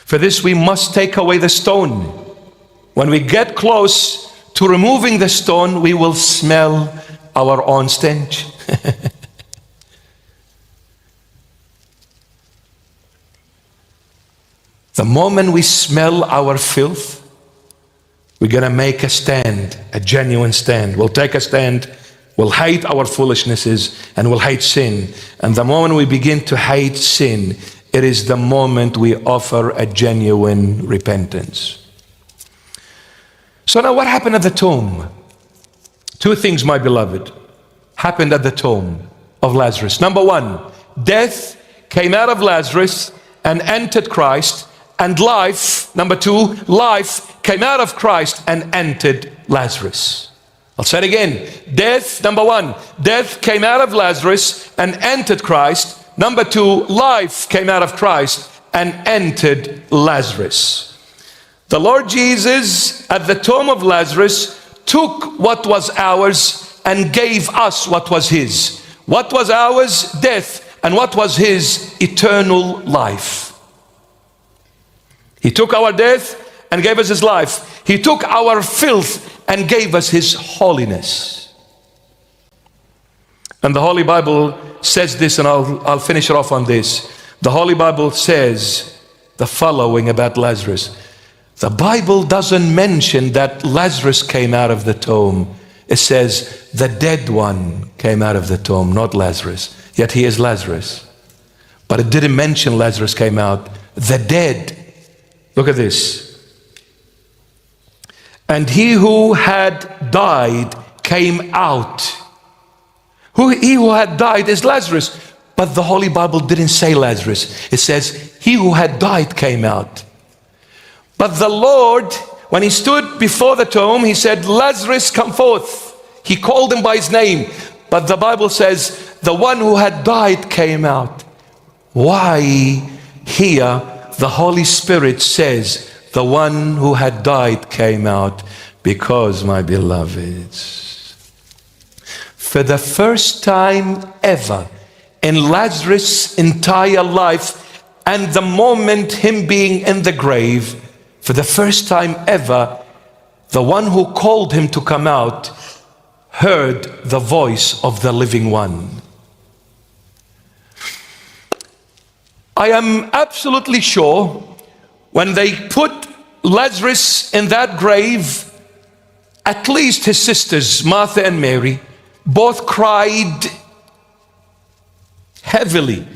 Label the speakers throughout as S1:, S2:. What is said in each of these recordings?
S1: For this we must take away the stone. When we get close to removing the stone, we will smell our own stench. The moment we smell our filth, we're going to make a stand, a genuine stand. We'll take a stand. We'll hate our foolishnesses and we'll hate sin. And the moment we begin to hate sin, it is the moment we offer a genuine repentance. So now what happened at the tomb? Two things, my beloved, happened at the tomb of Lazarus. Number one, death came out of Lazarus and entered Christ. And life, number two, life came out of Christ and entered Lazarus. I'll say it again. Death, number one, death came out of Lazarus and entered Christ. Number two, life came out of Christ and entered Lazarus. The Lord Jesus at the tomb of Lazarus took what was ours and gave us what was his. What was ours? Death. And what was his? Eternal life. He took our death and gave us his life. He took our filth and gave us his holiness. And the Holy Bible says this, and I'll finish it off on this. The Holy Bible says the following about Lazarus. The Bible doesn't mention that Lazarus came out of the tomb. It says the dead one came out of the tomb, not Lazarus. Yet he is Lazarus. But it didn't mention Lazarus came out. The dead. Look at this. And he who had died came out. He who had died is Lazarus. But the Holy Bible didn't say Lazarus. It says he who had died came out. But the Lord, when he stood before the tomb, he said, Lazarus, come forth. He called him by his name. But the Bible says the one who had died came out. Why here the Holy Spirit says the one who had died came out? Because, my beloveds, for the first time ever in Lazarus' entire life and the moment him being in the grave, for the first time ever, the one who called him to come out heard the voice of the living one. I am absolutely sure when they put Lazarus in that grave, at least his sisters, Martha and Mary, both cried heavily.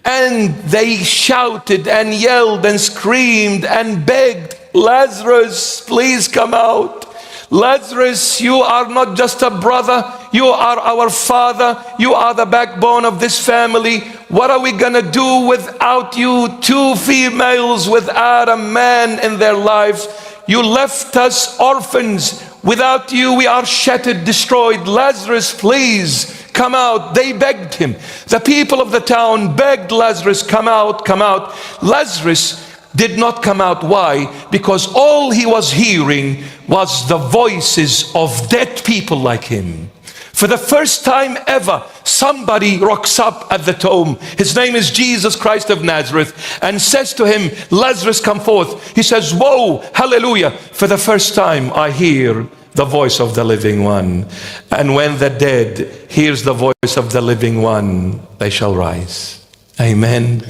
S1: And they shouted and yelled and screamed and begged, Lazarus, please come out. Lazarus, you are not just a brother, you are our father, you are the backbone of this family. What are we gonna do without you? Two females without a man in their life. You left us orphans. Without you we are shattered, destroyed. Lazarus, please come out. They begged him. The people of the town begged Lazarus, come out, come out. Lazarus did not come out. Why? Because all he was hearing was the voices of dead people like him. For the first time ever, somebody rocks up at the tomb. His name is Jesus Christ of Nazareth, and says to him, Lazarus, come forth. He says, whoa, hallelujah. For the first time I hear the voice of the living one. And when the dead hears the voice of the living one, they shall rise. Amen.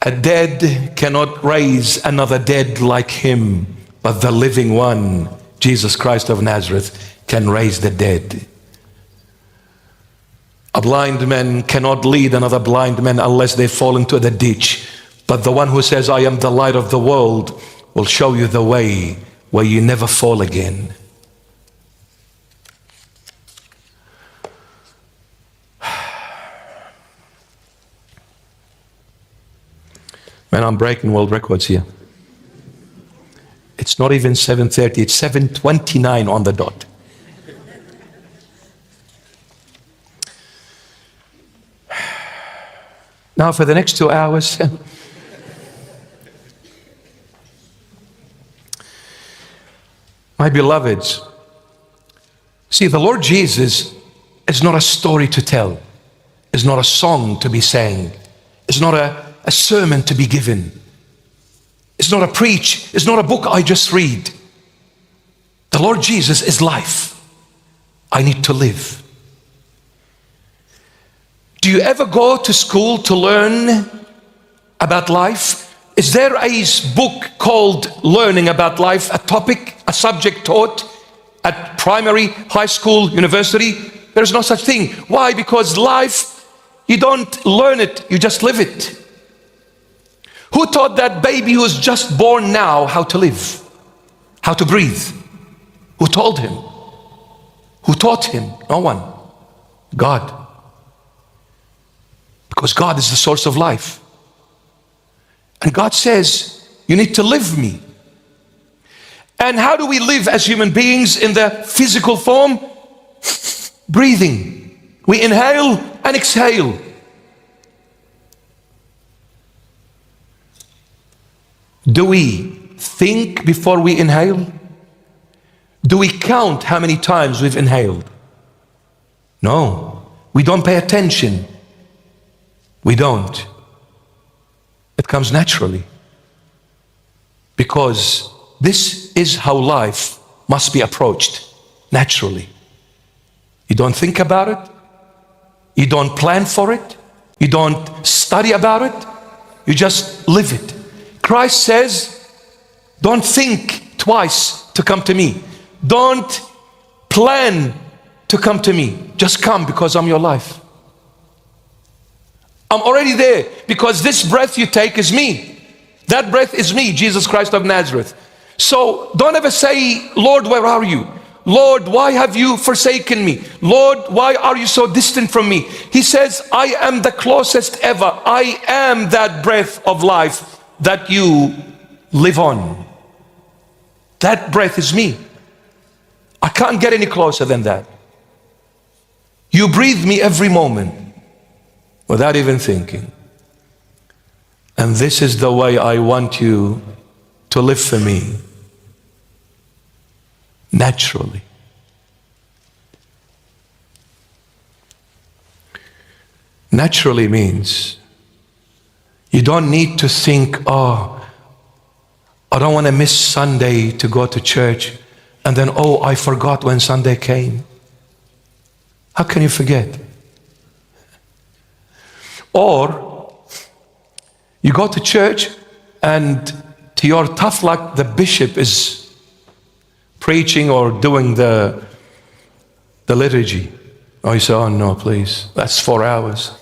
S1: A dead cannot raise another dead like him, but the living one, Jesus Christ of Nazareth, can raise the dead. A blind man cannot lead another blind man unless they fall into the ditch. But the one who says, I am the light of the world, will show you the way where you never fall again. Man, I'm breaking world records here. It's not even 7:30, it's 7:29 on the dot. Now for the next 2 hours, my beloveds, see, the Lord Jesus is not a story to tell, is not a song to be sang. It's not a sermon to be given. It's not a preach. It's not a book I just read. The Lord Jesus is life. I need to live. Do you ever go to school to learn about life? Is there a book called Learning About Life, a topic, a subject taught at primary, high school, university? There is no such thing. Why? Because life, you don't learn it, you just live it. Who taught that baby who is just born now how to live, how to breathe? Who told him? Who taught him? No one. God. Because God is the source of life. And God says, you need to live me. And how do we live as human beings in the physical form? Breathing. We inhale and exhale. Do we think before we inhale? Do we count how many times we've inhaled? No. We don't pay attention. We don't. It comes naturally. Because this is how life must be approached, naturally. You don't think about it. You don't plan for it. You don't study about it. You just live it. Christ says, don't think twice to come to me. Don't plan to come to me. Just come because I'm your life. I'm already there because this breath you take is me. That breath is me, Jesus Christ of Nazareth. So don't ever say, Lord, where are you? Lord, why have you forsaken me? Lord, why are you so distant from me? He says, I am the closest ever. I am that breath of life that you live on. That breath is me. I can't get any closer than that. You breathe me every moment without even thinking. And this is the way I want you to live for me. Naturally. Naturally means you don't need to think, oh, I don't want to miss Sunday to go to church. And then, oh, I forgot when Sunday came. How can you forget? Or you go to church and to your tough luck, the bishop is preaching or doing the liturgy. Oh, you say, oh no, please, that's 4 hours.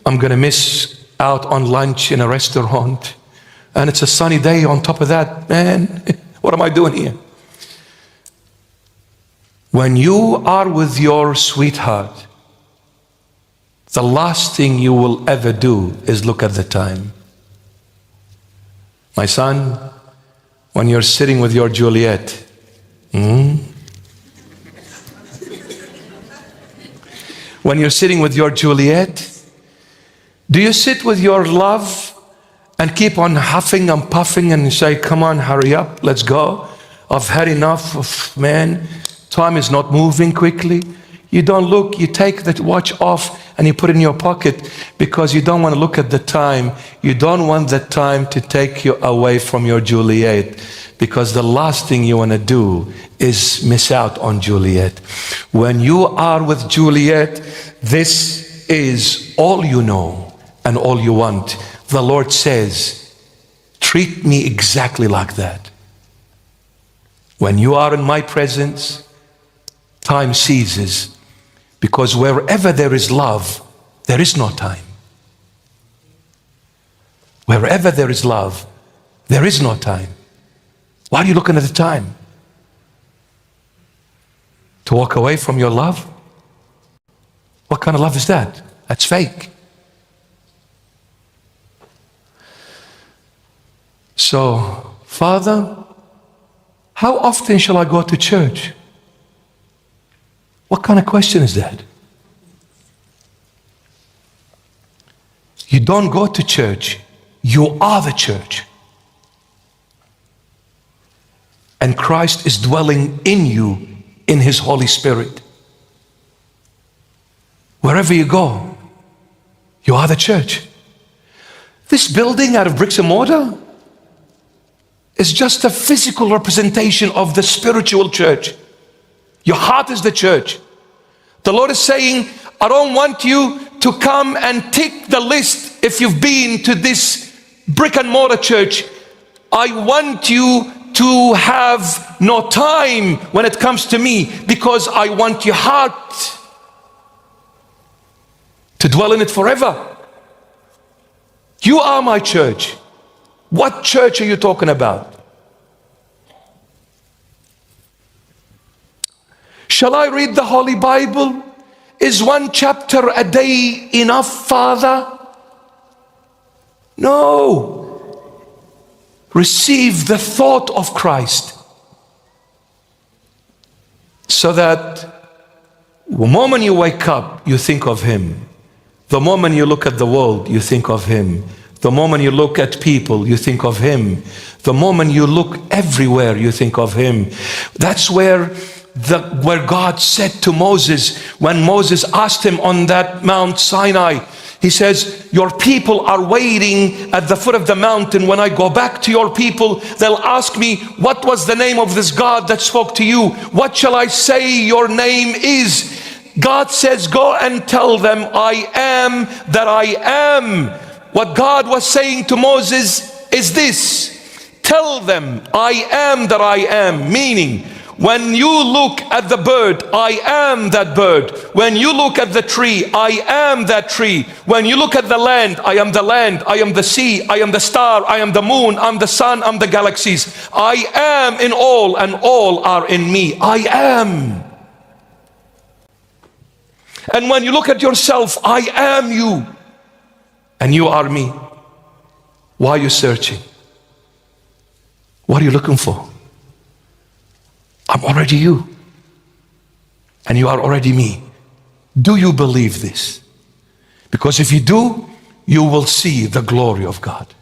S1: I'm going to miss out on lunch in a restaurant. And it's a sunny day on top of that. Man, what am I doing here? When you are with your sweetheart, the last thing you will ever do is look at the time. My son, when you're sitting with your Juliet, when you're sitting with your Juliet, do you sit with your love and keep on huffing and puffing and say, come on, hurry up, let's go. I've had enough of, man, time is not moving quickly. You don't look, you take the watch off and you put it in your pocket because you don't want to look at the time. You don't want the time to take you away from your Juliet, because the last thing you want to do is miss out on Juliet. When you are with Juliet, this is all you know and all you want. The Lord says, treat me exactly like that. When you are in my presence, time ceases, because wherever there is love, there is no time. Wherever there is love, there is no time. Why are you looking at the time? To walk away from your love? What kind of love is that? That's fake. So, Father, how often shall I go to church? What kind of question is that? You don't go to church, you are the church. And Christ is dwelling in you in His Holy Spirit. Wherever you go, You are the church. This building out of bricks and mortar is just a physical representation of the spiritual church. Your heart is the church. The Lord is saying, I don't want you to come and tick the list if you've been to this brick and mortar church. I want you to have no time when it comes to me, because I want your heart to dwell in it forever. You are my church. What church are you talking about? Shall I read the Holy Bible? Is one chapter a day enough, Father? No. Receive the thought of Christ, so that the moment you wake up, you think of Him. The moment you look at the world, you think of Him. The moment you look at people, you think of Him. The moment you look everywhere, you think of Him. That's where God said to Moses, when Moses asked him on that Mount Sinai, He says, your people are waiting at the foot of the mountain. When I go back to your people, they'll ask me, what was the name of this God that spoke to you? What shall I say your name is? God says, go and tell them, I am that I am. What God was saying to Moses is this: tell them, I am that I am. Meaning, when you look at the bird, I am that bird. When you look at the tree, I am that tree. When you look at the land, I am the land, I am the sea, I am the star, I am the moon, I'm the sun, I'm the galaxies. I am in all, and all are in me. I am. And when you look at yourself, I am you, and you are me. Why are you searching? What are you looking for? I'm already you, and you are already me. Do you believe this? Because if you do, you will see the glory of God.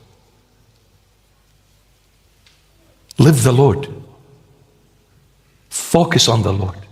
S1: Live the Lord. Focus on the Lord.